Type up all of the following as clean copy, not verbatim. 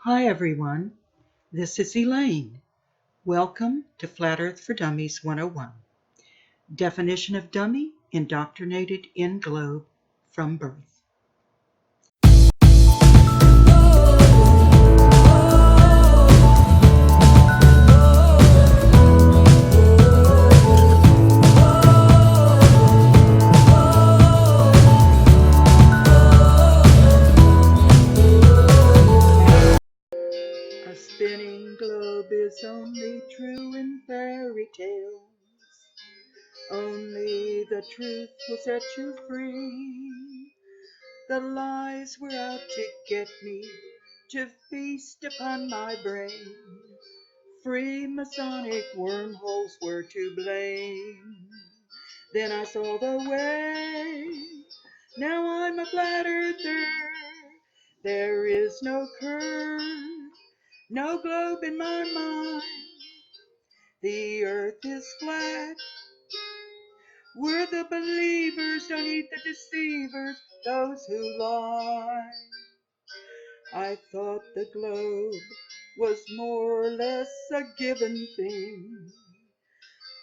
Hi everyone, this is Elaine. Welcome to Flat Earth for Dummies 101. Definition of dummy, indoctrinated in globe from birth. A spinning globe is only true in fairy tales. Only the truth will set you free. The lies were out to get me, to feast upon my brain. Freemasonic wormholes were to blame. Then I saw the way. Now I'm a flat earther. There is no curve, no globe in my mind. The earth is flat. We're the believers, don't eat the deceivers, those who lie. I thought the globe was more or less a given thing.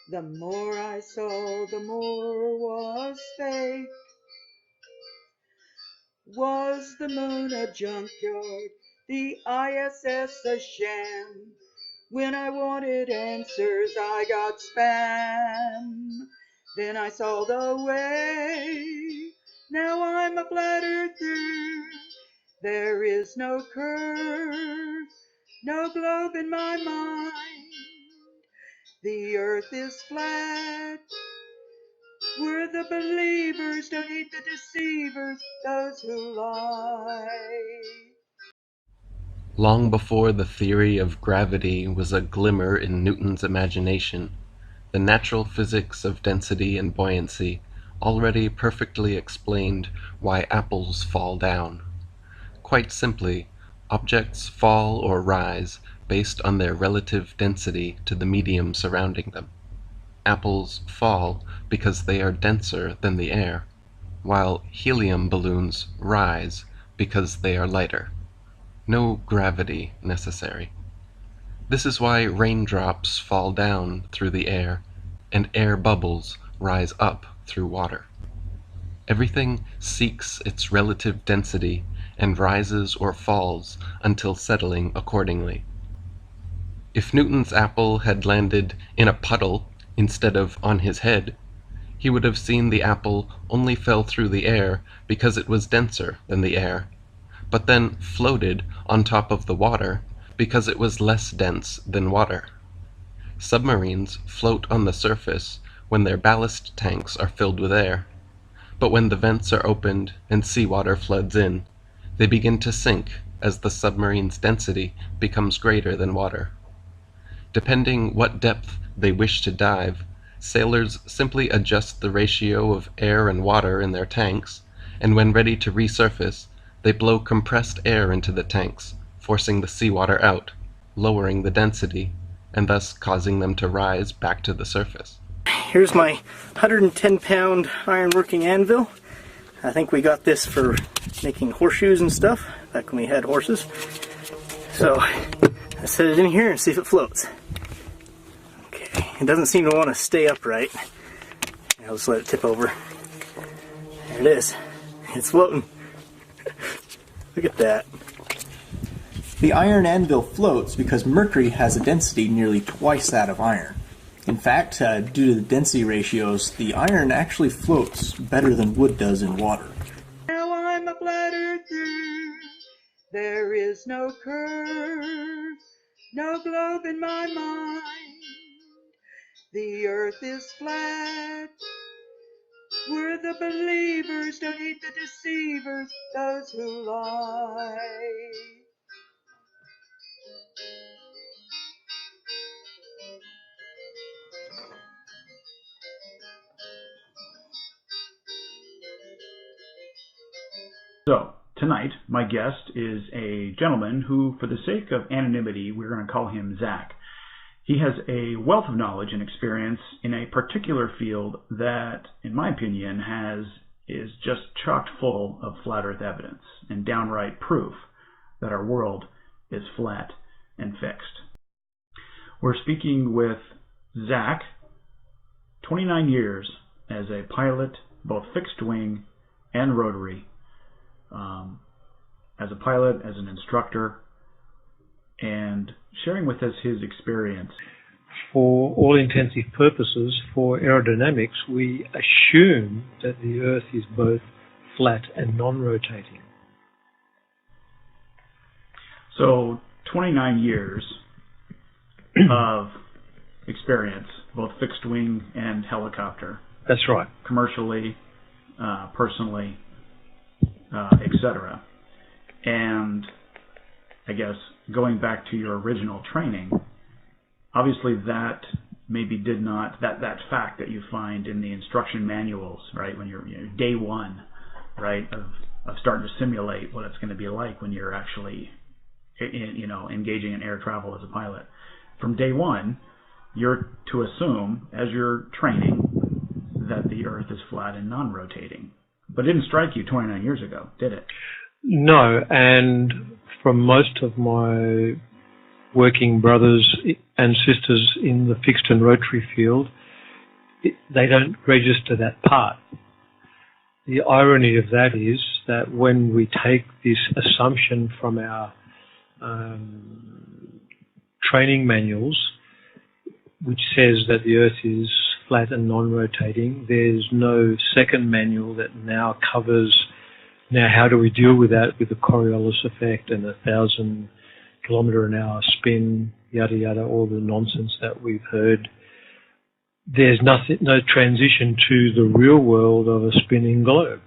The more I saw, the more was fake. Was the moon a junkyard, the ISS a sham? When I wanted answers, I got spam. Then I saw the way. Now I'm a flat earther. There is no curve, no globe in my mind. The earth is flat. We're the believers, don't eat the deceivers, those who lie. Long before the theory of gravity was a glimmer in Newton's imagination, the natural physics of density and buoyancy already perfectly explained why apples fall down. Quite simply, objects fall or rise based on their relative density to the medium surrounding them. Apples fall because they are denser than the air, while helium balloons rise because they are lighter. No gravity necessary. This is why raindrops fall down through the air, and air bubbles rise up through water. Everything seeks its relative density and rises or falls until settling accordingly. If Newton's apple had landed in a puddle instead of on his head, he would have seen the apple only fell through the air because it was denser than the air, but then floated on top of the water because it was less dense than water. Submarines float on the surface when their ballast tanks are filled with air, but when the vents are opened and seawater floods in, they begin to sink as the submarine's density becomes greater than water. Depending what depth they wish to dive, sailors simply adjust the ratio of air and water in their tanks, and when ready to resurface, they blow compressed air into the tanks, forcing the seawater out, lowering the density, and thus causing them to rise back to the surface. Here's my 110-pound ironworking anvil. I think we got this for making horseshoes and stuff, back when we had horses. So, I set it in here and see if it floats. Okay, it doesn't seem to want to stay upright. I'll just let it tip over. There it is. It's floating. Look at that. The iron anvil floats because mercury has a density nearly twice that of iron. In fact, due to the density ratios, the iron actually floats better than wood does in water. Now I'm a flat earther. There is no curve, no globe in my mind. The earth is flat. We're the believers, don't eat the deceivers, those who lie. So, tonight, my guest is a gentleman who, for the sake of anonymity, we're going to call him Zach. He has a wealth of knowledge and experience in a particular field that, in my opinion, is just chock full of flat earth evidence and downright proof that our world is flat and fixed. We're speaking with Zach, 29 years as a pilot, both fixed wing and rotary, as a pilot, as an instructor, and sharing with us his experience. For all intensive purposes, for aerodynamics, we assume that the Earth is both flat and non-rotating. So 29 years of experience, both fixed wing and helicopter. That's right. Commercially, personally, etc. And I guess going back to your original training, obviously that maybe did not, that fact that you find in the instruction manuals, right, when you're day one, right, of starting to simulate what it's going to be like when you're actually engaging in air travel as a pilot. From day one, you're to assume, as you're training, that the Earth is flat and non-rotating. But it didn't strike you 29 years ago, did it? No, and from most of my working brothers and sisters in the fixed and rotary field, they don't register that part. The irony of that is that when we take this assumption from our training manuals, which says that the Earth is flat and non-rotating, there's no second manual that now covers, now how do we deal with that with the Coriolis effect and 1,000 kilometre an hour spin, yada yada, all the nonsense that we've heard. There's no transition to the real world of a spinning globe.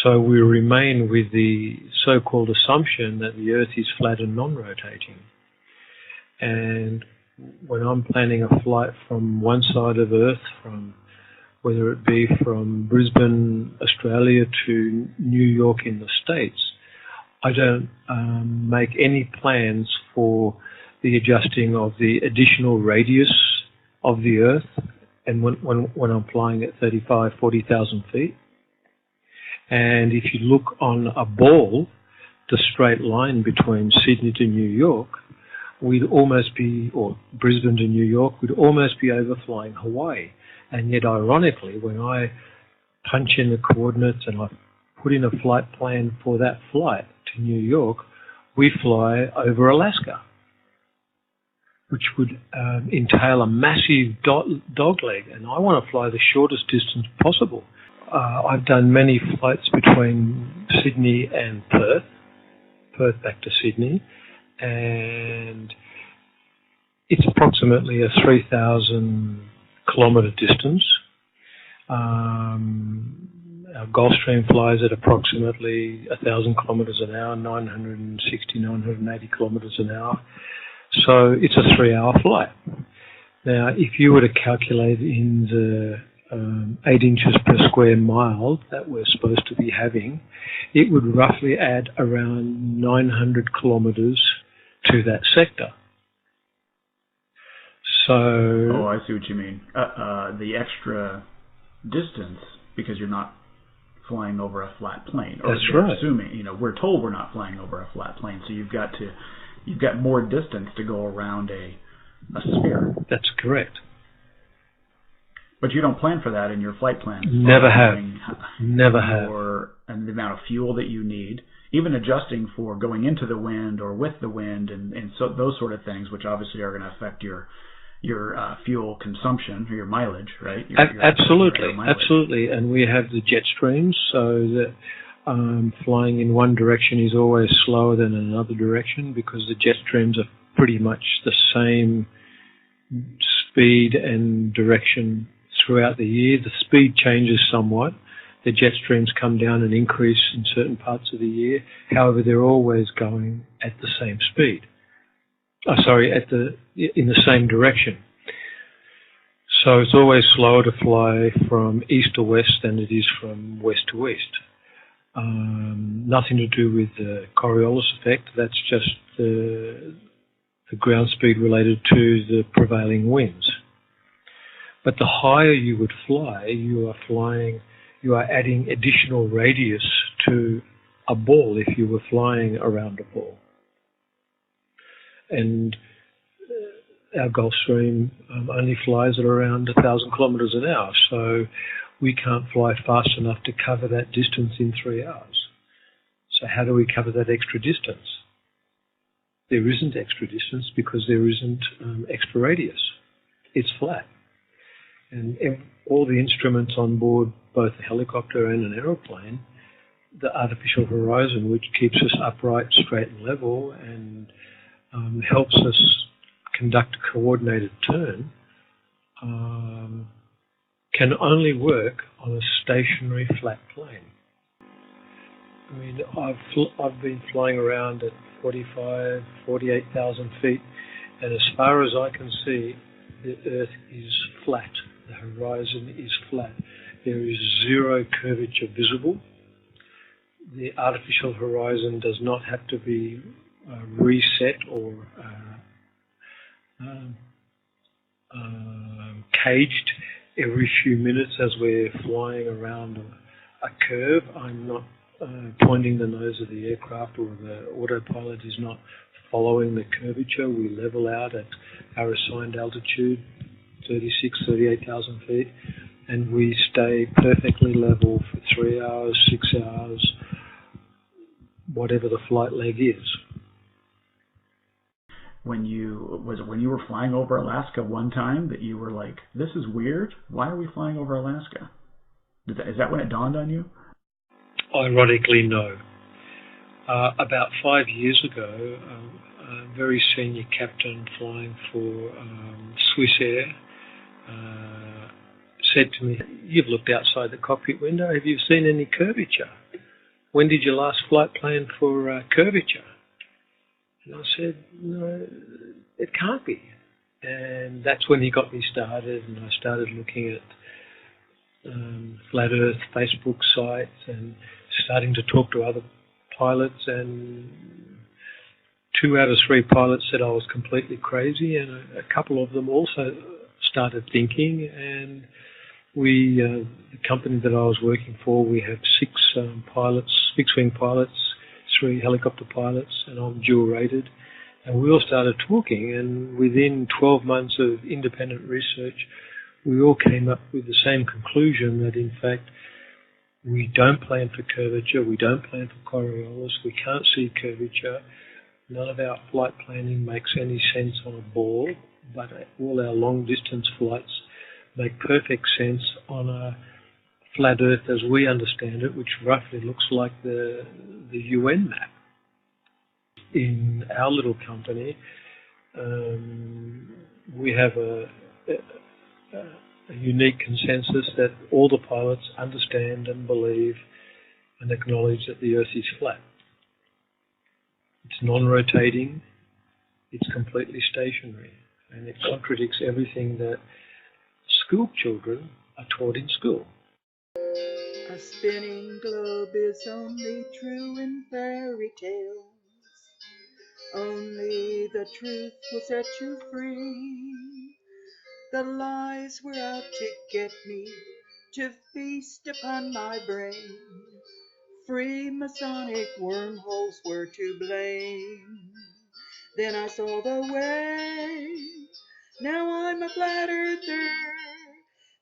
So we remain with the so-called assumption that the Earth is flat and non-rotating. And when I'm planning a flight from one side of Earth, from whether it be from Brisbane, Australia to New York in the States, I don't make any plans for the adjusting of the additional radius of the Earth, and when I'm flying at 35,000, 40,000 feet. And if you look on a ball, the straight line between Sydney to New York, we'd almost be, or Brisbane to New York, we'd almost be overflying Hawaii. And yet, ironically, when I punch in the coordinates and I put in a flight plan for that flight to New York, we fly over Alaska, which would entail a massive dogleg. And I want to fly the shortest distance possible. I've done many flights between Sydney and Perth back to Sydney, and it's approximately a 3,000 kilometre distance. Our Gulfstream flies at approximately 1,000 kilometres an hour, 960, 980 kilometres an hour. So it's a 3-hour flight. Now, if you were to calculate in the 8 inches per square mile that we're supposed to be having, it would roughly add around 900 kilometres to that sector. So... Oh, I see what you mean. The extra distance, because you're not flying over a flat plane. Or that's right. Assuming, we're told we're not flying over a flat plane, so you've got more distance to go around a sphere. That's correct. But you don't plan for that in your flight plans. Never have. And the amount of fuel that you need, even adjusting for going into the wind or with the wind, and so those sort of things, which obviously are going to affect your fuel consumption or your mileage, right? Absolutely. And we have the jet streams, so that flying in one direction is always slower than another direction, because the jet streams are pretty much the same speed and direction throughout the year. The speed changes somewhat. The jet streams come down and increase in certain parts of the year. However, they're always going at the same speed. In the same direction. So it's always slower to fly from east to west than it is from west to east. Nothing to do with the Coriolis effect. That's just the ground speed related to the prevailing winds. But the higher you would fly, you are adding additional radius to a ball if you were flying around a ball. and our Gulfstream only flies at around 1,000 kilometres an hour, so we can't fly fast enough to cover that distance in 3 hours. So how do we cover that extra distance? There isn't extra distance because there isn't extra radius. It's flat. And all the instruments on board both a helicopter and an aeroplane, the artificial horizon, which keeps us upright, straight and level, and helps us conduct a coordinated turn, can only work on a stationary flat plane. I mean, I've been flying around at 45, 48,000 feet, and as far as I can see, the Earth is flat. The horizon is flat. There is zero curvature visible. The artificial horizon does not have to be reset or caged every few minutes as we're flying around a curve. I'm not pointing the nose of the aircraft, or the autopilot is not following the curvature. We level out at our assigned altitude, 36,000, 38,000 feet, and we stay perfectly level for 3 hours, 6 hours, whatever the flight leg is. When you were flying over Alaska one time that you were like, this is weird? Why are we flying over Alaska? Is that when it dawned on you? Ironically, no. About 5 years ago, a very senior captain flying for Swiss Air said to me, "You've looked outside the cockpit window. Have you seen any curvature? When did your last flight plan for curvature?" And I said, "No, it can't be." And that's when he got me started, and I started looking at Flat Earth Facebook sites and starting to talk to other pilots, and 2 out of 3 pilots said I was completely crazy, and a couple of them also started thinking. And we, the company that I was working for, we have 6 pilots, fixed-wing pilots, 3 helicopter pilots, and I'm dual rated. And we all started talking, and within 12 months of independent research, we all came up with the same conclusion, that in fact we don't plan for curvature, we don't plan for Coriolis, we can't see curvature. None of our flight planning makes any sense on a ball, but all our long distance flights make perfect sense on a flat Earth as we understand it, which roughly looks like the UN map. In our little company, we have a unique consensus that all the pilots understand and believe and acknowledge that the Earth is flat. It's non-rotating, it's completely stationary, and it contradicts everything that school children are taught in school. A spinning globe is only true in fairy tales. Only the truth will set you free. The lies were out to get me, to feast upon my brain. Freemasonic wormholes were to blame. Then I saw the way. Now I'm a flat earther.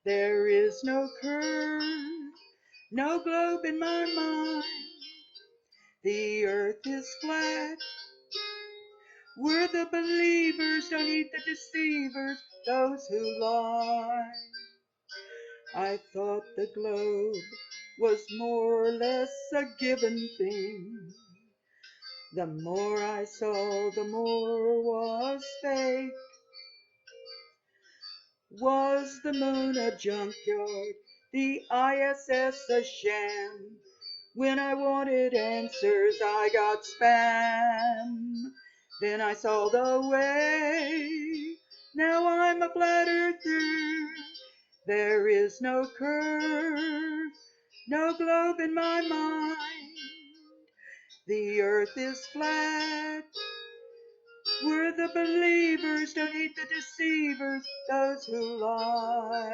There is no curve, no globe in my mind. The earth is flat. We're the believers, don't heed the deceivers, those who lie. I thought the globe was more or less a given thing. The more I saw, the more was fake. Was the moon a junkyard, the ISS a sham? When I wanted answers, I got spam. Then I saw the way. Now I'm a flat earther. There is no curve, no globe in my mind. The earth is flat. We're the believers, don't heed the deceivers, those who lie.